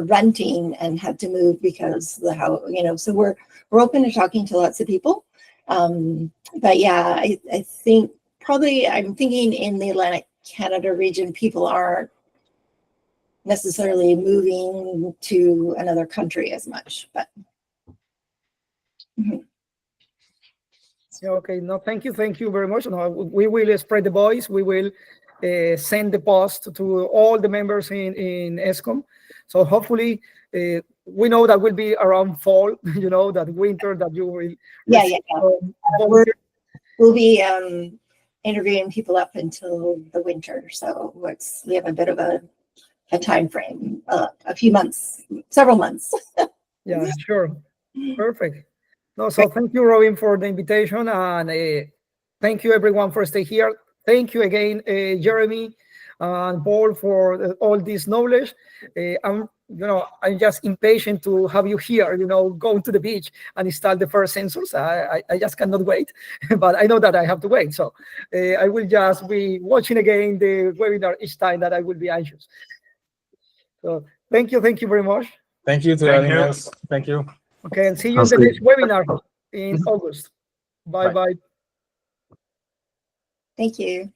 renting and have to move because the house, so we're open to talking to lots of people. But yeah, I think probably, I'm thinking in the Atlantic Canada region, people aren't necessarily moving to another country as much, but. Yeah, okay. No, thank you very much. No, we will spread the voice. We will send the post to all the members in ESCOM. So hopefully, we know that will be around fall. That winter that you will. Yeah. We'll be interviewing people up until the winter, so we have a bit of a time frame, a few months, several months. Yeah, sure. Perfect. No, so thank you, Robin, for the invitation, and thank you everyone for staying here. Thank you again, Jeremy and Paul, for all this knowledge. I'm just impatient to have you here, going to the beach and install the first sensors. I just cannot wait, but I know that I have to wait. So I will just be watching again the webinar each time that I will be anxious. So thank you very much. Thank you to having us. Thank you. Okay, and see you in the next webinar in August. Bye. Thank you.